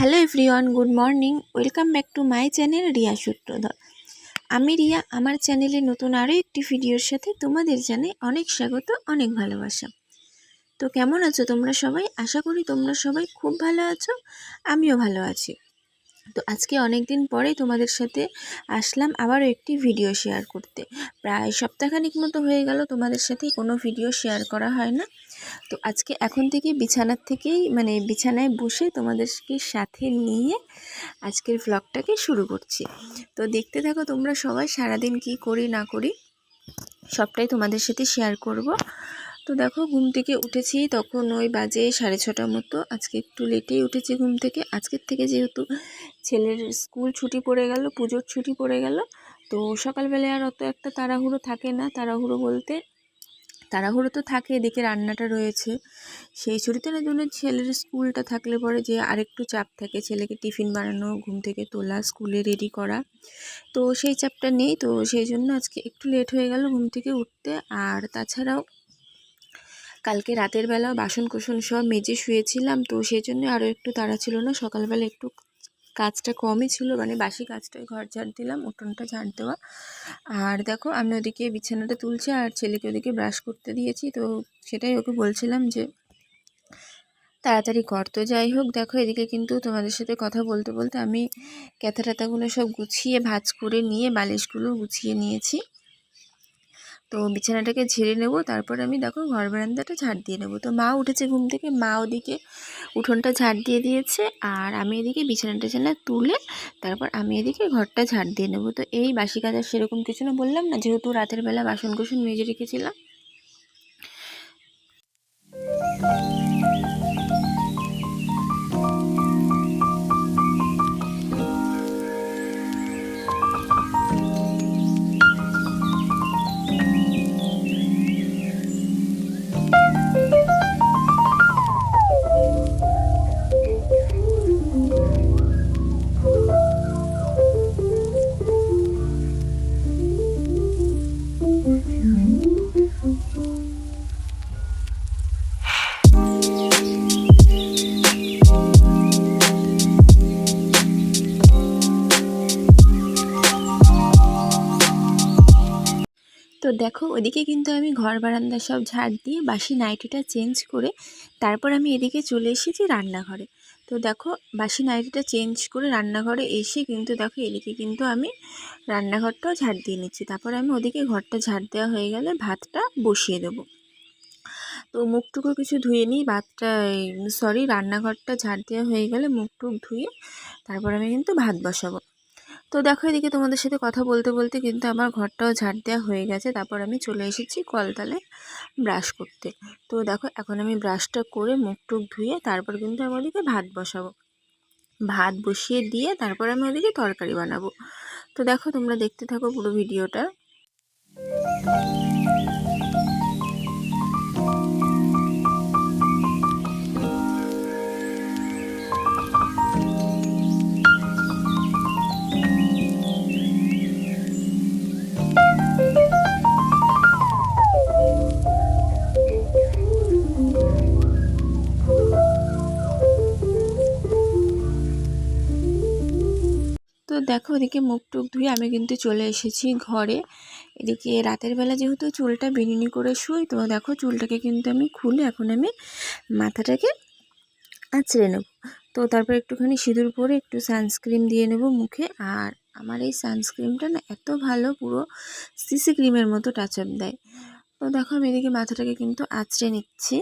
Hello everyone, good morning. Welcome back to my channel Riya Sutradhar. আমি রিয়া। আমার চ্যানেলে নতুন আরও একটি ভিডিওর সাথে তোমাদের জানাই অনেক স্বাগত, অনেক ভালোবাসা। তো কেমন আছো তোমরা সবাই? আশা করি তোমরা সবাই খুব ভালো আছো, আমিও ভালো আছি। তো আজকে অনেক দিন পরে তোমাদের সাথে আসলাম আবারও একটি ভিডিও শেয়ার করতে। প্রায় সপ্তাহখানিক মতো হয়ে গেল তোমাদের সাথে কোনো ভিডিও শেয়ার করা হয় না। তো আজকে এখন থেকে বিছানায় বসে তোমাদেরকে সাথে নিয়ে আজকের ভ্লগটাকে শুরু করছি। তো দেখতে থাকো তোমরা সবাই, সারাদিন কি করি না করি সবটাই তোমাদের সাথে শেয়ার করব। তো দেখো, ঘুম থেকে উঠেছি তখন ওই বাজে 6:30 মতো। আজকে একটু লেটেই উঠেছি ঘুম থেকে। আজকের থেকে যেহেতু ছেলের স্কুল ছুটি পড়ে গেল, পুজোর ছুটি পড়ে গেল, তো সকালবেলায় আর অত একটা তাড়াহুড়ো থাকে না। তাড়াহুড়ো তো থাকে, এদিকে রান্নাটা রয়েছে, সেই ছুটিতে না জন্য ছেলের স্কুলটা থাকলে পরে যে আরেকটু চাপ থাকে, ছেলেকে টিফিন বানানো, ঘুম থেকে তোলা, স্কুলে রেডি করা, তো সেই চাপটা নেই। তো সেই জন্য আজকে একটু লেট হয়ে গেল ঘুম থেকে উঠতে। আর তাছাড়াও কালকে রাতের বেলা বাসন কোসন সব মেজে শুয়েছিলাম, তো সেই জন্য আরও একটু তাড়া ছিল না। সকালবেলা একটু কাজটা কমই ছিল, বাসি কাজটাই, ঘর ঝাড় দিলাম, উঠোনটা ঝাড় দেওয়া। আর দেখো, আমি ওদিকে বিছানাটা তুলছি আর ছেলেকে ওদিকে ব্রাশ করতে দিয়েছি। তো সেটাই ওকে বলছিলাম যে তাড়াতাড়ি কর। তো যাই হোক, দেখো এদিকে কিন্তু তোমাদের সাথে কথা বলতে বলতে আমি ক্যাথা ট্যাথাগুলো সব গুছিয়ে ভাঁজ করে নিয়ে বালিশগুলো গুছিয়ে নিয়েছি। তো বিছানাটাকে ঝেড়ে নেব, তারপর আমি দেখো ঘর বারান্দাটা ঝাড় দিয়ে নেব। তো মা উঠেছে ঘুম থেকে, মা ওদিকে উঠোনটা ঝাড় দিয়ে দিয়েছে আর আমি এদিকে বিছানাটা তুলে তারপর আমি এদিকে ঘরটা ঝাড় দিয়ে নেব। তো এই বাসি কাজ আর সেরকম কিছু না, বললাম না যেহেতু রাতের বেলা বাসন কোসন মেজে রেখেছিলাম। তো দেখো, ওদিকে কিন্তু আমি ঘর বারান্দা সব ঝাড় দিয়ে বাসি নাইটিটা চেঞ্জ করে তারপর আমি এদিকে চলে এসেছি রান্নাঘরে। তো দেখো, বাসি নাইটিটা চেঞ্জ করে রান্নাঘরে এসে কিন্তু দেখো এদিকে কিন্তু আমি রান্নাঘরটাও ঝাড় দিয়ে নিচ্ছি। তারপর আমি ওদিকে ঘরটা ঝাড় দেওয়া হয়ে গেলে ভাতটা বসিয়ে দেবো। তো মুখটুকু কিছু ধুয়ে নিই, রান্নাঘরটা ঝাড় দেওয়া হয়ে গেলে মুখটুক ধুয়ে তারপর আমি কিন্তু ভাত বসাবো। তো দেখো, এদিকে তোমাদের সাথে কথা বলতে বলতে কিন্তু আমার ঘরটাও ঝাড় দেওয়া হয়ে গেছে। তারপর আমি চলে এসেছি কলতলায় ব্রাশ করতে। তো দেখো, এখন আমি ব্রাশটা করে মুখ টুক ধুয়ে তারপর কিন্তু আমি ওদিকে ভাত বসাবো। ভাত বসিয়ে দিয়ে তারপর আমি ওদিকে তরকারি বানাবো। তো দেখো, তোমরা দেখতে থাকো পুরো ভিডিওটা। তো দেখো, এদিকে মুখ টুক ধুয়ে আমি কিন্তু চলে এসেছি ঘরে। এদিকে রাতের বেলা যেহেতু চুলটা বিনুনি করে শুই, তো দেখো চুলটাকে কিন্তু আমি খুলে এখন আমি মাথাটাকে আঁচড়ে নেব। তো তারপর একটুখানি সিঁদুর পরে একটু সানস্ক্রিন দিয়ে নেব মুখে। আর আমার এই সানস্ক্রিনটা না এত ভালো, পুরো সিসি ক্রিমের মতো টাচ আপ দেয়। তো দেখো, আমি এদিকে মাথাটাকে কিন্তু আঁচড়ে নিচ্ছি।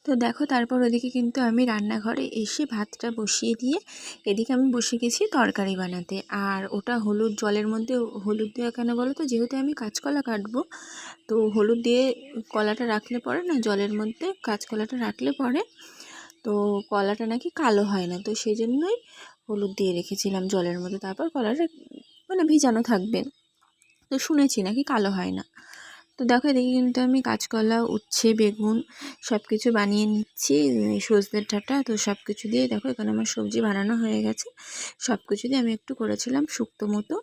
তো দেখো তারপর ওদিকে কিন্তু আমি রান্নাঘরে এসে ভাতটা বসিয়ে দিয়ে এদিকে আমি বসে গেছি তরকারি বানাতে। আর ওটা হলুদ জলের মধ্যে হলুদ দেওয়া কেন বলো তো, যেহেতু আমি কাঁচকলা কাটবো, তো হলুদ দিয়ে কলাটা রাখলে পরে না, জলের মধ্যে কাঁচকলাটা রাখলে পরে তো কলাটা নাকি কালো হয় না, তো সেই জন্যই হলুদ দিয়ে রেখেছিলাম জলের মধ্যে। তারপর কলাটা মানে ভিজানো থাকবে, তো শুনেছি নাকি কালো হয় না। তো দেখো এদিকে কিন্তু আমি কাঁচকলা, উচ্ছে, বেগুন সব কিছু বানিয়ে নিচ্ছি, সজনের ডাঁটা, তো সব কিছু দিয়ে দেখো এখানে আমার সবজি বানানো হয়ে গেছে। সব কিছু দিয়ে আমি একটু করেছিলাম শুক্তো মতো।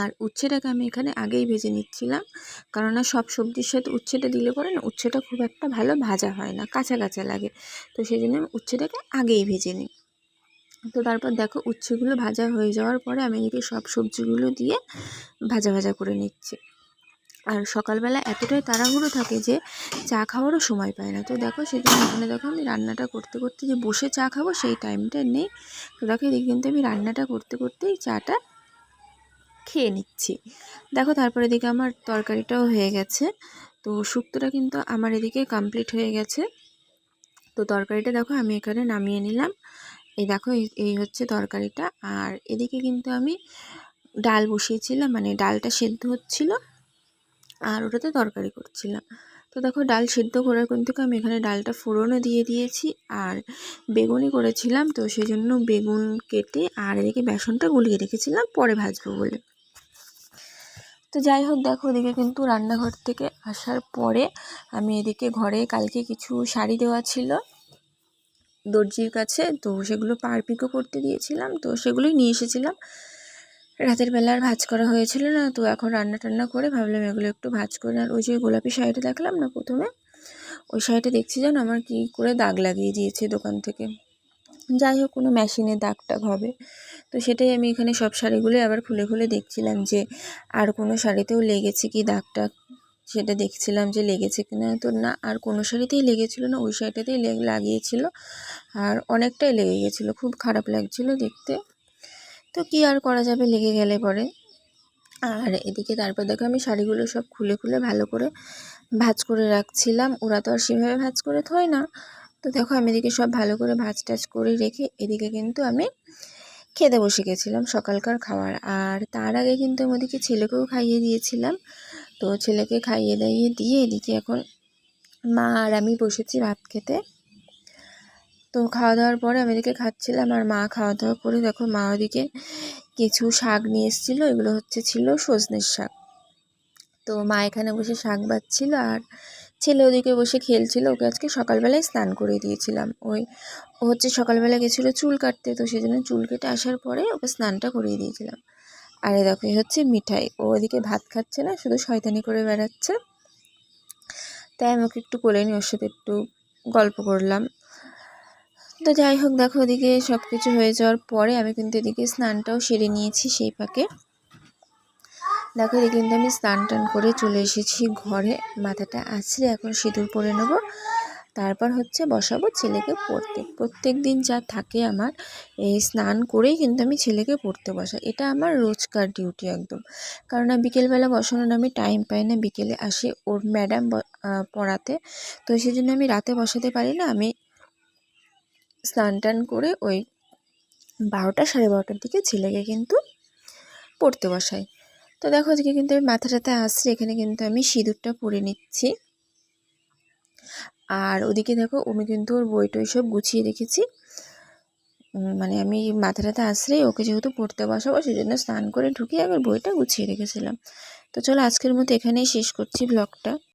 আর উচ্ছেটাকে আমি এখানে আগেই ভেজে নিচ্ছিলাম, কেননা সব সবজির সাথে উচ্ছেটা দিলে পরে না উচ্ছেটা খুব একটা ভালো ভাজা হয় না, কাঁচা কাঁচা লাগে। তো সেই জন্য আমি উচ্ছেটাকে আগেই ভেজে নিই। তো তারপর দেখো উচ্ছেগুলো ভাজা হয়ে যাওয়ার পরে আমি এদিকে সব সবজিগুলো দিয়ে ভাজা ভাজা করে নিচ্ছি। আর সকালবেলা এতটাই তাড়াহুড়ো থাকে যে চা খাওয়ারও সময় পায় না। তো দেখো সেজন্য এখানে দেখো আমি রান্নাটা করতে করতে যে বসে চা খাবো সেই টাইমটা নেই। তো দেখো এদিকে কিন্তু আমি রান্নাটা করতে করতেই চাটা খেয়ে নিচ্ছি। দেখো তারপরে এদিকে আমার তরকারিটাও হয়ে গেছে, তো শুক্তোটা কিন্তু আমার এদিকে কমপ্লিট হয়ে গেছে। তো তরকারিটা দেখো আমি এখানে নামিয়ে নিলাম। এই দেখো এই হচ্ছে তরকারিটা। আর এদিকে কিন্তু আমি ডাল বসিয়েছিলাম, মানে ডালটা সেদ্ধ হচ্ছিল আর ওটাতে তরকারি করছিলাম। তো দেখো ডাল সেদ্ধ করার কিন্তু আমি এখানে ডালটা ফোড়নও দিয়ে দিয়েছি। আর বেগুনই করেছিলাম, তো সেই জন্য বেগুন কেটে আর এদিকে বেসনটা গুলিয়ে রেখেছিলাম পরে ভাজবো বলে। তো যাই হোক দেখো ওদিকে কিন্তু রান্নাঘর থেকে আসার পরে আমি এদিকে ঘরে কালকে কিছু শাড়ি দেওয়া ছিল দর্জির কাছে, তো সেগুলো পার পিকো করতে দিয়েছিলাম, তো সেগুলোই নিয়ে এসেছিলাম। রাতের বেলা আর ভাজ করা হয়েছিল না, তো এখন রান্না টান্না করে ভাবলাম এগুলো একটু ভাজ করে। আর ওই যে গোলাপি শাড়িটা দেখলাম না প্রথমে, ওই শাড়িটা দেখছি যেন আমার কী করে দাগ লাগিয়ে দিয়েছে দোকান থেকে। যাই হোক কোনো মেশিনে দাগ টাগ হবে, তো সেটাই আমি এখানে সব শাড়িগুলোই আবার খুলে খুলে দেখছিলাম যে আর কোনো শাড়িতেও লেগেছে কি দাগ টাগ, সেটা দেখছিলাম যে লেগেছে কিনা। তো না, আর কোনো শাড়িতেই লেগেছিলো না, ওই শাড়িটাতেই লাগিয়েছিল আর অনেকটাই লেগে গেছিলো, খুব খারাপ লাগছিলো দেখতে। তো কি আর করা যাবে, লেগে গেলে পরে। আর এদিকে তারপর দেখো আমি শাড়িগুলো সব খুলে খুলে ভালো করে ভাঁজ করে রাখছিলাম, ওরা তো আর সেভাবে ভাঁজ করে থয় না। তো দেখো আমি এদিকে সব ভালো করে ভাঁজ টাজ করে রেখে এদিকে কিন্তু আমি খেতে বসে গেছিলাম সকালকার খাবার। আর তার আগে কিন্তু আমি ওদিকে ছেলেকেও খাইয়ে দিয়েছিলাম। তো ছেলেকে খাইয়ে দাইয়ে দিয়ে এদিকে এখন মা আর আমি বসেছি ভাত খেতে। তো খাওয়া দাওয়ার পরে আমি এদিকে খাচ্ছিলাম, আর মা খাওয়া দাওয়া করে দেখো মা ওদিকে কিছু শাক নিয়ে এসেছিলো, এগুলো ছিল সজনের শাক। তো মা এখানে বসে শাক বাছছিল আর ছেলে ওদিকে বসে খেলছিল। ওকে আজকে সকালবেলায় স্নান করে দিয়েছিলাম, ও হচ্ছে সকালবেলা গেছিলো চুল কাটতে, তো সেই জন্য চুল কেটে আসার পরে ওকে স্নানটা করিয়ে দিয়েছিলাম। আর এই দেখো এই হচ্ছে মিঠাই, ও ওদিকে ভাত খাচ্ছে না, শুধু শয়তানি করে বেড়াচ্ছে। তাই আমি ওকে একটু কোলে নিয়ে ওর সাথে একটু গল্প করলাম। তো যাই হোক দেখো ওদিকে সব কিছু হয়ে যাওয়ার পরে আমি কিন্তু এদিকে স্নানটাও সেরে নিয়েছি সেই ফাঁকে। দেখো এদিকে কিন্তু আমি স্নান টান করে চলে এসেছি ঘরে, মাথাটা আছড়ে এখন সিঁদুর পরে নেবো, তারপর হচ্ছে বসাবো ছেলেকে পড়তে। প্রত্যেক দিন যা থাকে আমার, এই স্নান করেই কিন্তু আমি ছেলেকে পড়তে বসাই, এটা আমার রোজকার ডিউটি একদম। কারণ বিকেলবেলা বসানোর আমি টাইম পাই না, বিকেলে আসে ওর ম্যাডাম পড়াতে, তো সেই জন্য আমি রাতে বসাতে পারি না। আমি স্নান টান করে ওই 12টা 12:30টার দিকে ছেলেকে কিন্তু পড়তে বসাই। তো দেখো আজকে কিন্তু আমি মাথাটাতে আসছে, এখানে কিন্তু আমি সিঁদুরটা পরে নিচ্ছি। আর ওদিকে দেখো আমি কিন্তু ওর বই টই সব গুছিয়ে রেখেছি, মানে আমি মাথাটাতে আসলেই ওকে যেহেতু পড়তে বসাবো সেই জন্য স্নান করে ঢুকিয়ে আবার বইটা গুছিয়ে রেখেছিলাম। তো চলো আজকের মতো এখানেই শেষ করছি ব্লগটা।